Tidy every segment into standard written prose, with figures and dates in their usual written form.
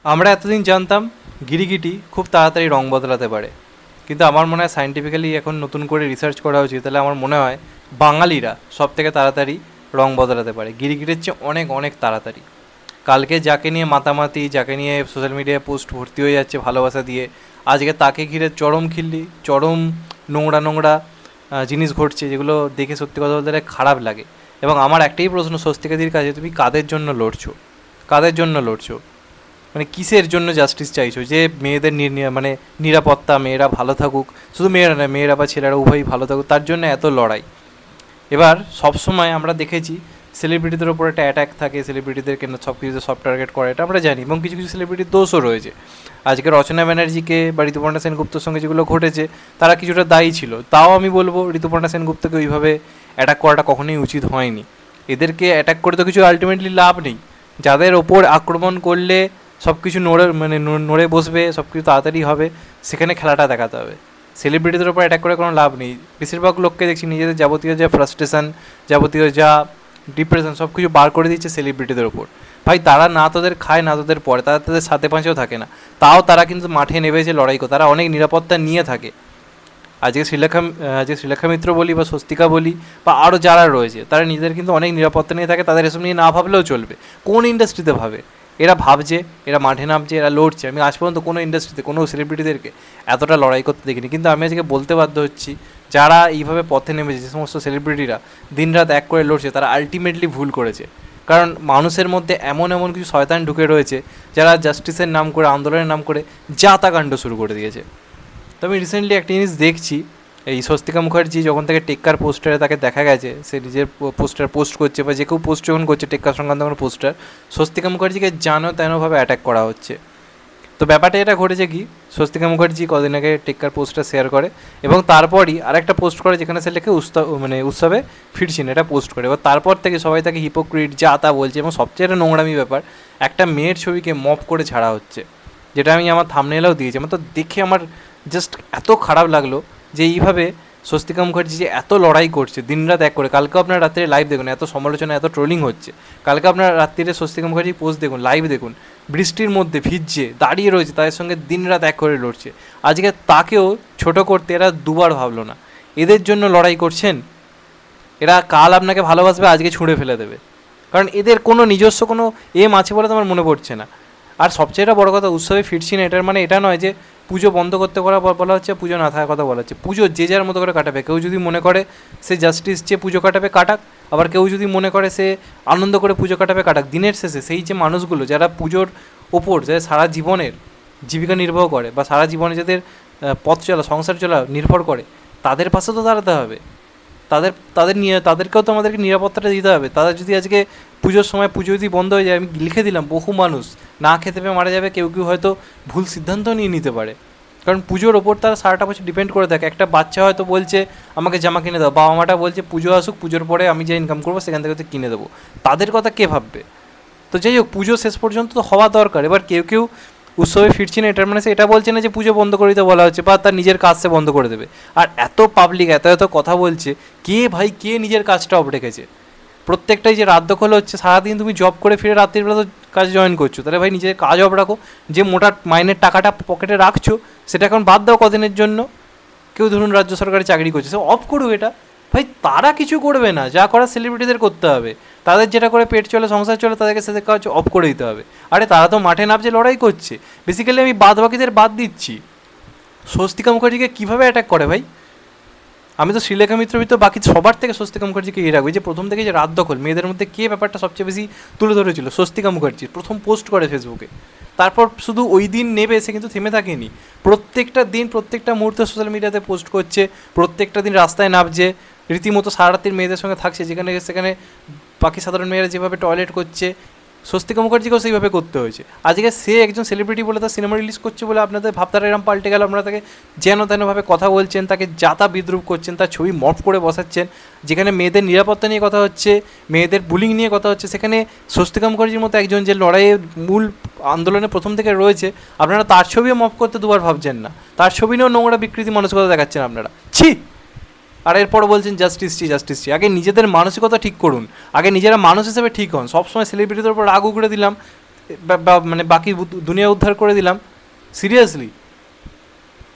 আমরা এতদিন জানতাম গিরিগিটি খুব তাড়াতাড়ি রং বদলাতে পারে, কিন্তু আমার মনে হয় সায়েন্টিফিক্যালি এখন নতুন করে রিসার্চ করা উচিত। তাহলে আমার মনে হয় বাঙালিরা সব থেকে তাড়াতাড়ি রং বদলাতে পারে, গিরিগিটির চেয়ে অনেক অনেক তাড়াতাড়ি। কালকে যাকে নিয়ে মাতামাতি, যাকে নিয়ে সোশ্যাল মিডিয়ায় পোস্ট ভর্তি হয়ে যাচ্ছে ভালোবাসা দিয়ে, আজকে তাকে ঘিরে চরম খিল্লি, চরম নোংরা নোংরা জিনিস ঘটছে, যেগুলো দেখে সত্যি কথা বলতে গেলে খারাপ লাগে। এবং আমার একটাই প্রশ্ন স্বস্তিকাদির কাছে, তুমি কাদের জন্য লড়ছো? কাদের জন্য লড়ছো? মানে কিসের জন্য জাস্টিস চাইছো? যে মেয়েদের মানে নিরাপত্তা, মেয়েরা ভালো থাকুক, শুধু মেয়েরা না, মেয়েরা বা ছেলেরা উভয়ই ভালো থাকুক, তার জন্য এত লড়াই। এবার সবসময় আমরা দেখেছি সেলিব্রিটিদের ওপর একটা অ্যাটাক থাকে, সেলিব্রিটিদেরকে সব কিছুতে সব টার্গেট করে, এটা আমরা জানি। এবং কিছু কিছু সেলিব্রিটির দোষও রয়েছে। আজকে রচনা ব্যানার্জিকে বা ঋতুপর্ণা সেনগুপ্তর সঙ্গে যেগুলো ঘটেছে, তারা কিছুটা দায়ী ছিল। তাও আমি বলবো ঋতুপর্ণা সেনগুপ্তকে ওইভাবে অ্যাটাক করাটা কখনোই উচিত হয়নি। এদেরকে অ্যাটাক করে তো কিছু আলটিমেটলি লাভ নেই। যাদের ওপর আক্রমণ করলে সব কিছু নড়ে বসবে, সব কিছু তাড়াতাড়ি হবে, সেখানে খেলাটা দেখাতে হবে। সেলিব্রিটিদের ওপর অ্যাটাক করে কোনো লাভ নেই। বেশিরভাগ লোককে দেখছি নিজেদের যাবতীয় যা ফ্রাস্ট্রেশন, যাবতীয় যা ডিপ্রেশন, সব কিছু বার করে দিচ্ছে সেলিব্রিটিদের ওপর। ভাই, তারা না তোদের খায় না তোদের পরে, তারা তাদের সাথে পাঁচেও থাকে না, তাও তারা কিন্তু মাঠে নেমেছে লড়াই করে, তারা অনেক নিরাপত্তা নিয়ে থাকে। আজকে শ্রীলেখা মিত্র বলি বা স্বস্তিকা বলি বা আরও যারা রয়েছে, তারা নিজেদের কিন্তু অনেক নিরাপত্তা নিয়ে থাকে। তাদের এসব নিয়ে না ভাবলেও চলবে। কোন ইন্ডাস্ট্রিতে ভাবে? এরা ভাবছে, এরা মাঠে নামছে, এরা লড়ছে। আমি আজ পর্যন্ত কোনো ইন্ডাস্ট্রিতে কোনো সেলিব্রিটিদেরকে এতটা লড়াই করতে দেখিনি। কিন্তু আমি আজকে বলতে বাধ্য হচ্ছি, যারা এইভাবে পথে নেমেছে, যে সমস্ত সেলিব্রিটিরা দিনরাত এক করে লড়ছে, তারা আলটিমেটলি ভুল করেছে। কারণ মানুষের মধ্যে এমন এমন কিছু শয়তান ঢুকে রয়েছে, যারা জাস্টিসের নাম করে, আন্দোলনের নাম করে যাতাকাণ্ড শুরু করে দিয়েছে। তো আমি রিসেন্টলি একটা জিনিস দেখছি, এই স্বস্তিকা মুখার্জি যখন থেকে টেক্কার পোস্টারে তাকে দেখা গেছে, সে নিজের পোস্টার পোস্ট করছে বা যে কেউ পোস্ট যখন করছে টেক্কার সংক্রান্ত কোনো পোস্টার, স্বস্তিকা মুখার্জিকে জানো তেনভাবে অ্যাটাক করা হচ্ছে। তো ব্যাপারটা এটা ঘটেছে কি, স্বস্তিকা মুখার্জি কদিন আগে টেক্কার পোস্টটা শেয়ার করে এবং তারপরই আরেকটা পোস্ট করে, যেখানে সে লেখে উৎসবে ফিরছি না, এটা পোস্ট করে। এবার তারপর থেকে সবাই তাকে হিপোক্রিট যা তা বলছে। এবং সবচেয়ে একটা নোংরামি ব্যাপার, একটা মেয়ের ছবিকে মপ করে ছাড়া হচ্ছে, যেটা আমি আমার থাম্বনেলেও দিয়েছি। আমার তো দেখে আমার জাস্ট এত খারাপ লাগলো যে এইভাবে স্বস্তিকা মুখার্জি যে এত লড়াই করছে দিনরাত এক করে। কালকে আপনার রাত্রে লাইভ দেখুন, এত সমালোচনা, এত ট্রোলিং হচ্ছে। কালকে আপনার রাত্রিরে স্বস্তিকা মুখার্জি পোস্ট দেখুন, লাইভ দেখুন, বৃষ্টির মধ্যে ভিজছে দাঁড়িয়ে রয়েছে, তাদের সঙ্গে দিনরাত এক করে লড়ছে। আজকে তাকেও ছোট করতে এরা দুবার ভাবলো না। এদের জন্য লড়াই করছেন? এরা কাল আপনাকে ভালোবাসবে, আজকে ছুঁড়ে ফেলে দেবে। কারণ এদের কোনো নিজস্ব কোনো এম আছে বলে তো আমার মনে পড়ছে না। আর সবচেয়ে বড় কথা, উৎসবে ফিরছি না, এটার মানে এটা নয় যে পুজো বন্ধ করতে বলা হচ্ছে, পুজো না থাকার কথা বলা হচ্ছে। পুজো যে যার মতো করে কাটাবে। কেউ যদি মনে করে সে জাস্টিস চেয়ে পুজো কাটাবে, কাটাক। আবার কেউ যদি মনে করে সে আনন্দ করে পুজো কাটাবে, কাটাক। দিনের শেষে সেই যে মানুষগুলো যারা পুজোর ওপর, যারা সারা জীবনের জীবিকা নির্বাহ করে বা সারা জীবনে যাদের পথ চলা, সংসার চলা নির্ভর করে, তাদের পাশে তো দাঁড়াতে হবে। তাদেরকেও তো আমাদেরকে নিরাপত্তাটা দিতে হবে। তাদের যদি আজকে পুজোর সময় পুজো যদি বন্ধ হয়ে যায়, আমি লিখে দিলাম বহু মানুষ না খেতে পেয়ে মারা যাবে। কেউ কেউ হয়তো ভুল সিদ্ধান্ত নিয়ে নিতে পারে, কারণ পুজোর ওপর তারা সারাটা বছর ডিপেন্ড করে থাকে। একটা বাচ্চা হয়তো বলছে আমাকে জামা কিনে দাও, বাবা মাটা বলছে পুজো আসুক, পুজোর পরে আমি যে ইনকাম করবো সেখান থেকে তো কিনে দেবো। তাদের কথা কে ভাববে? তো যাই হোক, পুজো শেষ পর্যন্ত তো হওয়া দরকার। এবার কেউ কেউ উৎসবে ফিরছি না, এটার মানে সে এটা বলছে না যে পুজো বন্ধ করে দিতে বলা হচ্ছে বা তার নিজের কাজ সে বন্ধ করে দেবে। আর এত পাবলিক এত এত কথা বলছে, কে নিজের কাজটা অফ রেখেছে? প্রত্যেকটাই যে রাত দখল হচ্ছে, সারাদিন তুমি জব করে ফিরে রাত্রিবেলা তো কাজ জয়েন করছো, তাহলে ভাই নিজের কাজ অফ রাখো। যে মোটা মাইনের টাকাটা পকেটে রাখছো, সেটা এখন বাদ দাও কদিনের জন্য। কেউ ধরুন রাজ্য সরকারি চাকরি করছে, সে অফ করুক এটা। ভাই, তারা কিছু করবে না, যা করার সেলিব্রিটিদের করতে হবে। তাদের যেটা করে পেট চলে, সংসার চলে, তাদেরকে সেদের কাজ অফ করে দিতে হবে। আরে তারা তো মাঠে নামছে, লড়াই করছে। বেসিক্যালি আমি বাকিদের বাদ দিচ্ছি। স্বস্তিকা মুখার্জিকে কীভাবে অ্যাটাক করে ভাই? আমি তো শ্রীলেখা মিত্র বাকি সবার থেকে স্বস্তিকা মুখার্জিকে এ রাখবো। যে প্রথম থেকে যে রাত দখল, মেয়েদের মধ্যে কে ব্যাপারটা সবচেয়ে বেশি তুলে ধরেছিল? স্বস্তিকা মুখার্জি প্রথম পোস্ট করে ফেসবুকে। তারপর শুধু ওই দিন নেবে সে কিন্তু থেমে থাকেনি, প্রত্যেকটা দিন প্রত্যেকটা মুহূর্তে সোশ্যাল মিডিয়াতে পোস্ট করছে, প্রত্যেকটা দিন রাস্তায় নামছে, রীতিমতো সারা রাত্রির মেয়েদের সঙ্গে থাকছে, যেখানে সেখানে বাকি সাধারণ মেয়েরা যেভাবে টয়লেট করছে, স্বস্তিকা মুখার্জিকেও সেইভাবে করতে হয়েছে। আজকে সে একজন সেলিব্রিটি বলে তার সিনেমা রিলিজ করছে বলে আপনাদের ভাবতারা এরম পাল্টে গেল। আপনারা তাকে যেন তেনভাবে কথা বলছেন, তাকে যাতা বিদ্রুপ করছেন, তার ছবি মফ করে বসাচ্ছেন। যেখানে মেয়েদের নিরাপত্তা নিয়ে কথা হচ্ছে, মেয়েদের বুলিং নিয়ে কথা হচ্ছে, সেখানে স্বস্তিকা মুখার্জির মতো একজন যে লড়াইয়ের মূল আন্দোলনে প্রথম থেকে রয়েছে, আপনারা তার ছবিও মফ করতে দুবার ভাবছেন না। তার ছবি নিয়েও নোংরা বিকৃতি মানসিকতা দেখাচ্ছেন আপনারা। ছি! আর এরপর বলছেন জাস্টিস চাই। আগে নিজেদের মানসিকতা ঠিক করুন, আগে নিজেরা মানুষ হিসেবে ঠিক হন। সবসময় সেলিব্রিটিদের উপর রাগ উগড়ে দিলাম, মানে বাকি দুনিয়া উদ্ধার করে দিলাম। সিরিয়াসলি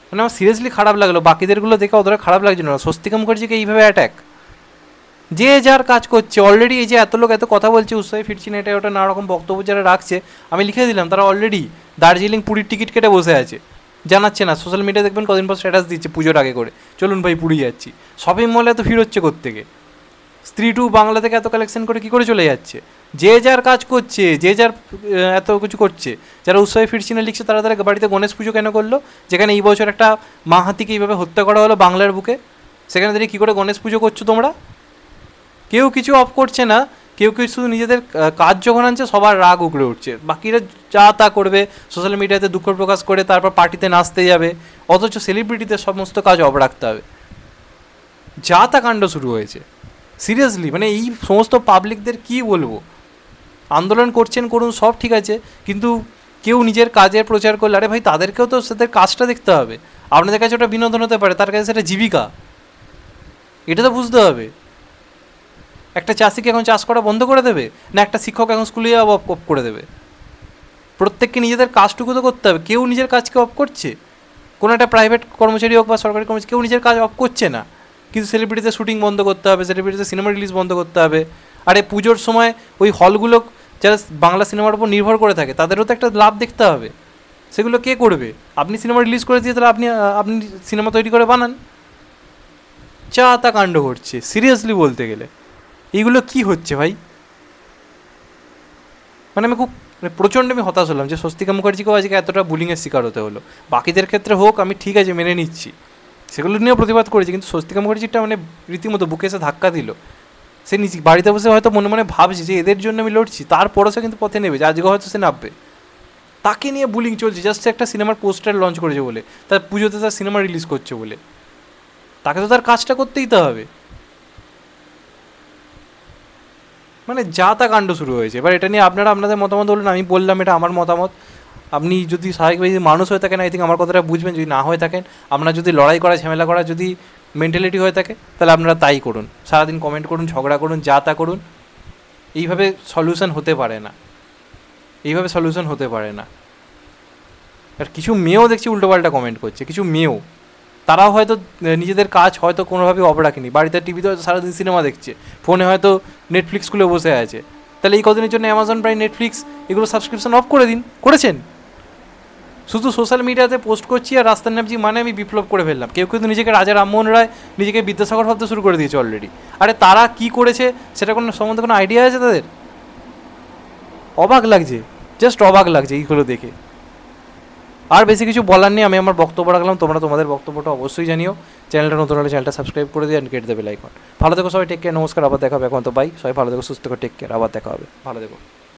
মানে আমার সিরিয়াসলি খারাপ লাগলো, বাকিদেরগুলো দেখে অতটা খারাপ লাগছিল না, স্বস্তিকা মুখার্জিকে এইভাবে অ্যাট্যাক। যে যার কাজ করছে অলরেডি, এই যে এত লোক এত কথা বলছে উৎসাহে ফিরছি না এটা ওটা নানা রকম বক্তব্য যারা রাখছে, আমি লিখে দিলাম তারা অলরেডি দার্জিলিং পুরীর টিকিট কেটে বসে আছে, জানাচ্ছে না। সোশ্যাল মিডিয়া দেখবেন কদিন পর স্ট্যাটাস দিচ্ছে পুজোর আগে করে, চলুন ভাই পুরী যাচ্ছি। শপিং মলে এত ভিড় হচ্ছে কোত্থেকে? স্ত্রী টু বাংলা থেকে এত কালেকশন করে কী করে চলে যাচ্ছে? যে যার কাজ করছে, যে যার এত কিছু করছে। যারা উৎসবে ফিরছি না লিখছে তারা তারা বাড়িতে গণেশ পুজো কেন করলো? যেখানে এই বছর একটা মা হাতিকে এইভাবে হত্যা করা হলো বাংলার বুকে, সেখানে দাঁড়িয়ে কী করে গণেশ পুজো করছো তোমরা? কেউ কিছু অফ করছে না, কেউ কেউ শুধু নিজেদের কাজ যখন আনছে সবার রাগ উগড়ে উঠছে, বাকিরা যা তা করবে, সোশ্যাল মিডিয়াতে দুঃখ প্রকাশ করে তারপর পার্টিতে নাচতে যাবে, অথচ সেলিব্রিটিদের সমস্ত কাজ অফ রাখতে হবে। যা তা কাণ্ড শুরু হয়েছে সিরিয়াসলি। মানে এই সমস্ত পাবলিকদের কি বলবো? আন্দোলন করছেন করুন, সব ঠিক আছে, কিন্তু কেউ নিজের কাজের প্রচার করলে আরে ভাই তাদেরকেও তো তাদের কাজটা দেখতে হবে। আপনাদের কাছে ওটা বিনোদন হতে পারে, তার কাছে সেটা জীবিকা, এটা তো বুঝতে হবে। একটা চাষিকে এখন চাষ করা বন্ধ করে দেবে, না একটা শিক্ষক এখন স্কুলে যাওয়া অফ করে দেবে? প্রত্যেককে নিজেদের কাজটুকু তো করতে হবে। কেউ নিজের কাজকে অফ করছে? কোনো একটা প্রাইভেট কর্মচারী হোক বা সরকারি কর্মচারী, কেউ নিজের কাজ অফ করছে না, কিন্তু সেলিব্রিটিদের শুটিং বন্ধ করতে হবে, সেলিব্রিটিদের সিনেমা রিলিজ বন্ধ করতে হবে। আরে পুজোর সময় ওই হলগুলো যারা বাংলা সিনেমার উপর নির্ভর করে থাকে তাদেরও তো একটা লাভ দেখতে হবে। সেগুলো কে করবে? আপনি সিনেমা রিলিজ করে দিয়ে তাহলে আপনি সিনেমা তৈরি করে বানান। চা তা কাণ্ড ঘটছে সিরিয়াসলি বলতে গেলে। এইগুলো কি হচ্ছে ভাই? মানে আমি খুব প্রচণ্ড আমি হতাশ হলাম যে স্বস্তিকা মুখার্জিকেও আজকে এতটা বুলিংয়ের শিকার হতে হলো। বাকিদের ক্ষেত্রে হোক আমি ঠিক আছে মেনে নিচ্ছি, সেগুলো নিয়েও প্রতিবাদ করেছি, কিন্তু স্বস্তিকা মুখার্জিটা মানে রীতিমতো বুকে এসে ধাক্কা দিল। সে নিজে বাড়িতে বসে হয়তো মনে মনে ভাবছি যে এদের জন্য আমি লড়ছি, তারপরও সে কিন্তু পথে নেবে, যে আজকে হয়তো সে নামবে। তাকে নিয়ে বুলিং চলছে জাস্ট একটা সিনেমার পোস্টার লঞ্চ করেছে বলে, তার পুজোতে তার সিনেমা রিলিজ করছে বলে। তাকে তো তার কাজটা করতেই তো হবে। মানে যা তা কাণ্ড শুরু হয়েছে। এবার এটা নিয়ে আপনারা আপনাদের মতামত বলুন, আমি বললাম এটা আমার মতামত। আপনি যদি স্বাভাবিকভাবে যদি মানুষ হয়ে থাকেন আই থিঙ্ক আমার কথাটা বুঝবেন, যদি না হয়ে থাকেন আপনার যদি লড়াই করা ঝামেলা করা যদি মেন্টালিটি হয়ে থাকে তাহলে আপনারা তাই করুন, সারাদিন কমেন্ট করুন, ঝগড়া করুন, যা তা করুন। এইভাবে সলিউশন হতে পারে না, এইভাবে সলিউশন হতে পারে না। আর কিছু মেয়েও দেখছি উল্টোপাল্টা কমেন্ট করছে, কিছু মেয়েও, তারাও হয়তো নিজেদের কাজ হয়তো কোনোভাবে অফ রাখেনি, বাড়িতে টিভিতে হয়তো সারাদিন সিনেমা দেখছে, ফোনে হয়তো নেটফ্লিক্স খুলে বসে আছে। তাহলে এই কদিনের জন্য অ্যামাজন প্রাইম, নেটফ্লিক্স এগুলো সাবস্ক্রিপশন অফ করে দিন। করেছেন? শুধু সোশ্যাল মিডিয়াতে পোস্ট করছি আর রাস্তার নামছি মানে আমি বিপ্লব করে ফেললাম। কেউ কিন্তু নিজেকে রাজা রামমোহন রায়, নিজেকে বিদ্যাসাগর ভাবতে শুরু করে দিয়েছে অলরেডি। আরে তারা কি করেছে সেটা কোনো সম্বন্ধে কোনো আইডিয়া আছে তাদের? অবাক লাগছে, জাস্ট অবাক লাগছে এইগুলো দেখে। আর বেশি কিছু বলার নেই, আমি আমার বক্তব্য রাখলাম, তোমরা তোমাদের বক্তব্যটা অবশ্যই জানিও। চ্যানেলটা নতুন হলে চ্যানেলটা সাবস্ক্রাইব করে দিয়ে কেটে দেবে লাইক। ভালো থেকো সবাই, টেক কেয়ার, নমস্কার, আবার দেখা হবে। এখন তো বাই, সবাই ভালো থেকো, সুস্থ থেকো, টেক কেয়ার, আবার দেখা হবে, ভালো থেকো।